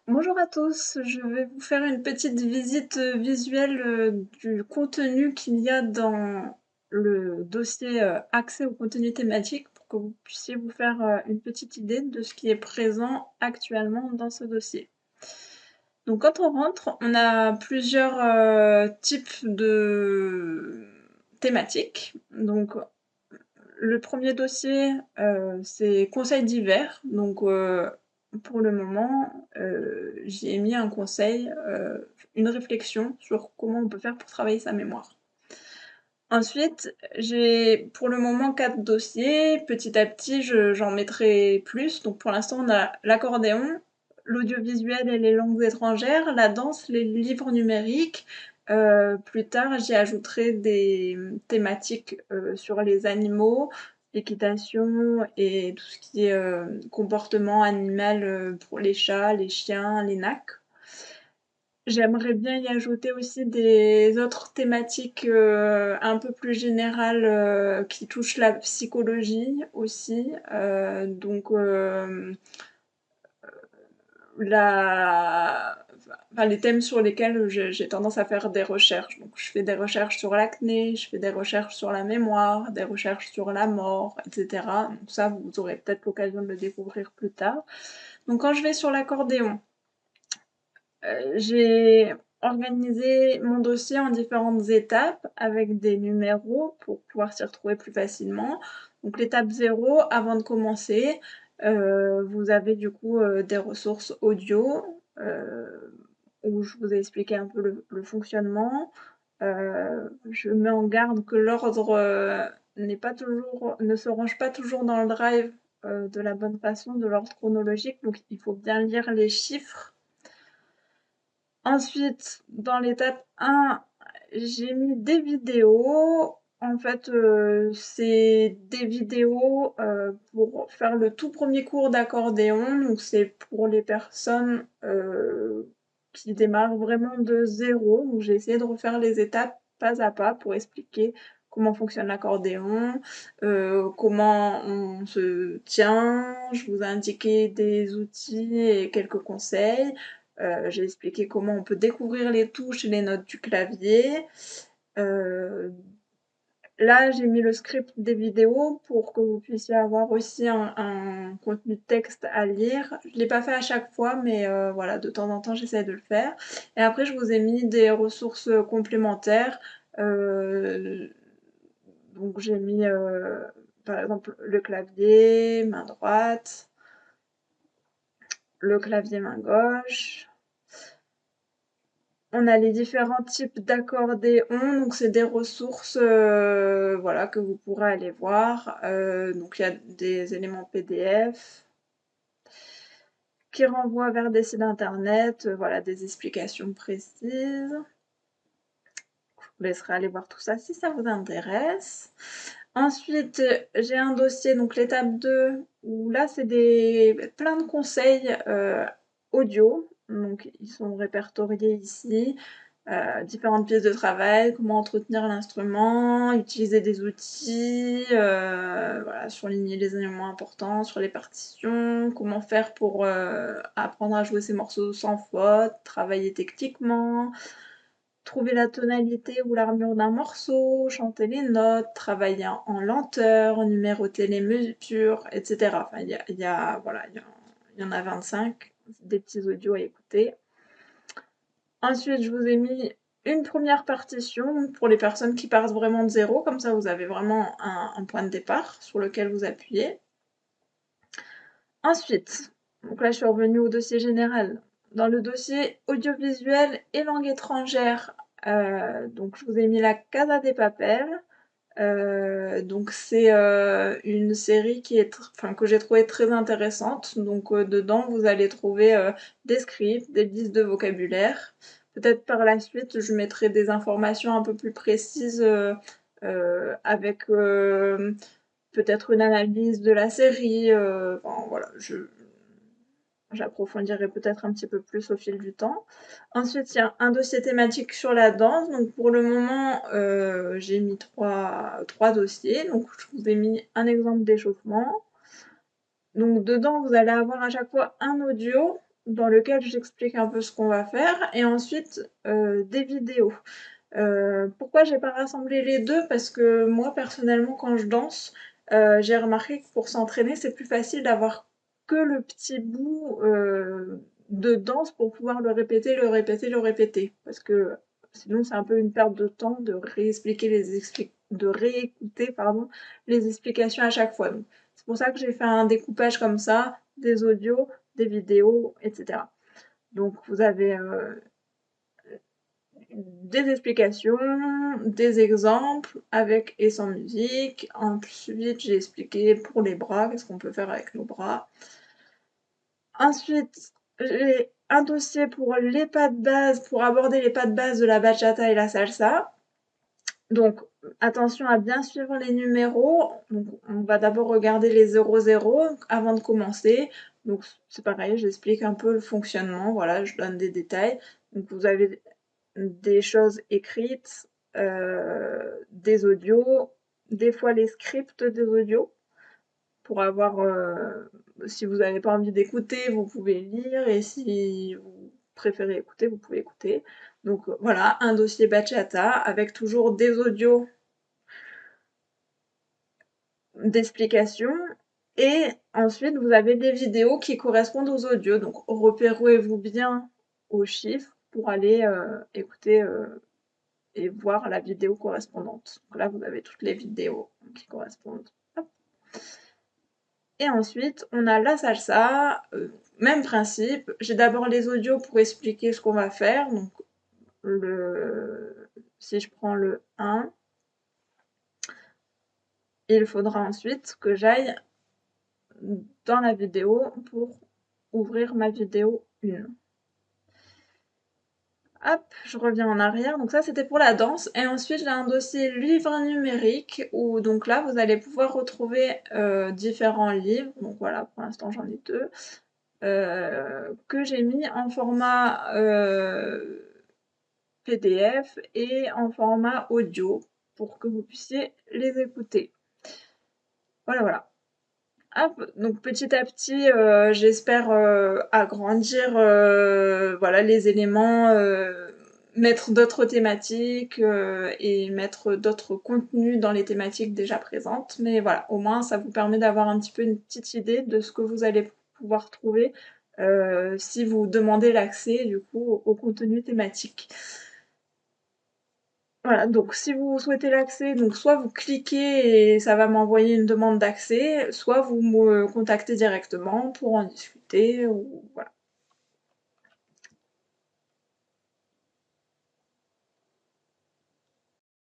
Bonjour à tous, je vais vous faire une petite visite visuelle du contenu qu'il y a dans le dossier accès au contenu thématique pour que vous puissiez vous faire une petite idée de ce qui est présent actuellement dans ce dossier. Donc quand on rentre, on a plusieurs types de thématiques. Donc le premier dossier, c'est conseils divers. Donc, pour le moment, j'y ai mis un conseil, une réflexion sur comment on peut faire pour travailler sa mémoire. Ensuite, j'ai pour le moment 4 dossiers. Petit à petit, j'en mettrai plus. Donc, pour l'instant, on a l'accordéon, l'audiovisuel et les langues étrangères, la danse, les livres numériques. Plus tard, j'y ajouterai des thématiques sur les animaux, l'équitation et tout ce qui est comportement animal pour les chats, les chiens, les nacs. J'aimerais bien y ajouter aussi des autres thématiques un peu plus générales qui touchent la psychologie aussi. La... Enfin, les thèmes sur lesquels j'ai tendance à faire des recherches. Donc, je fais des recherches sur l'acné, je fais des recherches sur la mémoire, des recherches sur la mort, etc. Donc ça, vous aurez peut-être l'occasion de le découvrir plus tard. Donc, quand je vais sur l'accordéon, j'ai organisé mon dossier en différentes étapes avec des numéros pour pouvoir s'y retrouver plus facilement. Donc l'étape 0, avant de commencer, vous avez du coup des ressources audio où je vous ai expliqué un peu le fonctionnement. Je mets en garde que l'ordre ne se range pas toujours dans le drive de la bonne façon, de l'ordre chronologique, donc il faut bien lire les chiffres. Ensuite, dans l'étape 1, j'ai mis des vidéos. En fait, c'est des vidéos pour faire le tout premier cours d'accordéon. Donc, c'est pour les personnes qui démarrent vraiment de zéro. Donc, j'ai essayé de refaire les étapes pas à pas pour expliquer comment fonctionne l'accordéon, comment on se tient. Je vous ai indiqué des outils et quelques conseils. J'ai expliqué comment on peut découvrir les touches et les notes du clavier. Euh, Là, j'ai mis le script des vidéos pour que vous puissiez avoir aussi un contenu de texte à lire. Je ne l'ai pas fait à chaque fois, mais voilà, de temps en temps, j'essaie de le faire. Et après, je vous ai mis des ressources complémentaires. Euh, donc, j'ai mis, par exemple, le clavier, main droite, le clavier main gauche. On a les différents types d'accordéon, donc c'est des ressources voilà, que vous pourrez aller voir. Donc il y a des éléments PDF qui renvoient vers des sites internet, voilà, des explications précises. Je vous laisserai aller voir tout ça si ça vous intéresse. Ensuite, j'ai un dossier, donc l'étape 2, où là c'est plein de conseils audio. Donc ils sont répertoriés ici. Différentes pièces de travail, comment entretenir l'instrument, utiliser des outils, voilà, surligner les éléments importants sur les partitions, comment faire pour apprendre à jouer ces morceaux sans faute, travailler techniquement, trouver la tonalité ou l'armure d'un morceau, chanter les notes, travailler en lenteur, numéroter les mesures, etc. Enfin, voilà, il y en a 25, des petits audios à écouter. Ensuite, je vous ai mis une première partition pour les personnes qui partent vraiment de zéro, comme ça vous avez vraiment un point de départ sur lequel vous appuyez. Ensuite, donc là je suis revenue au dossier général. Dans le dossier audiovisuel et langue étrangère, donc je vous ai mis la Casa de Papel. Donc c'est une série que j'ai trouvée très intéressante. Donc dedans vous allez trouver des scripts, des listes de vocabulaire. Peut-être par la suite je mettrai des informations un peu plus précises avec peut-être une analyse de la série. Enfin, voilà, j'approfondirai peut-être un petit peu plus au fil du temps. Ensuite, il y a un dossier thématique sur la danse. Donc pour le moment, j'ai mis trois dossiers. Donc je vous ai mis un exemple d'échauffement. Donc dedans, vous allez avoir à chaque fois un audio dans lequel j'explique un peu ce qu'on va faire et ensuite, des vidéos. Pourquoi j'ai pas rassemblé les 2? Parce que moi, personnellement, quand je danse, j'ai remarqué que pour s'entraîner, c'est plus facile d'avoir que le petit bout, de danse pour pouvoir le répéter, le répéter, le répéter. Parce que sinon, c'est un peu une perte de temps de réexpliquer de réécouter, pardon, les explications à chaque fois. Donc, c'est pour ça que j'ai fait un découpage comme ça, des audios, des vidéos, etc. Donc, vous avez, des explications, des exemples avec et sans musique. Ensuite, j'ai expliqué pour les bras, qu'est-ce qu'on peut faire avec nos bras. Ensuite, j'ai un dossier pour les pas de base, pour aborder les pas de base de la bachata et la salsa. Donc, attention à bien suivre les numéros. Donc, on va d'abord regarder les 00 avant de commencer. Donc, c'est pareil, j'explique un peu le fonctionnement. Voilà, je donne des détails. Donc, vous avez des choses écrites, des audios, des fois les scripts des audios pour avoir, si vous n'avez pas envie d'écouter, vous pouvez lire et si vous préférez écouter, vous pouvez écouter. Donc voilà, un dossier bachata avec toujours des audios d'explications et ensuite vous avez des vidéos qui correspondent aux audios. Donc repérez-vous bien aux chiffres pour aller écouter et voir la vidéo correspondante. Donc là, vous avez toutes les vidéos qui correspondent. Hop. Et ensuite, on a la salsa, même principe. J'ai d'abord les audios pour expliquer ce qu'on va faire. Donc, si je prends le 1, il faudra ensuite que j'aille dans la vidéo pour ouvrir ma vidéo 1. Hop, je reviens en arrière. Donc ça, c'était pour la danse. Et ensuite, j'ai un dossier livre numérique où donc là, vous allez pouvoir retrouver différents livres. Donc voilà, pour l'instant, j'en ai 2. Que j'ai mis en format PDF et en format audio pour que vous puissiez les écouter. Voilà, voilà. Hop, donc petit à petit, j'espère agrandir voilà, les éléments, mettre d'autres thématiques et mettre d'autres contenus dans les thématiques déjà présentes. Mais voilà, au moins ça vous permet d'avoir un petit peu une petite idée de ce que vous allez pouvoir trouver si vous demandez l'accès du coup au contenu thématique. Voilà, donc si vous souhaitez l'accès, donc soit vous cliquez et ça va m'envoyer une demande d'accès, soit vous me contactez directement pour en discuter ou voilà.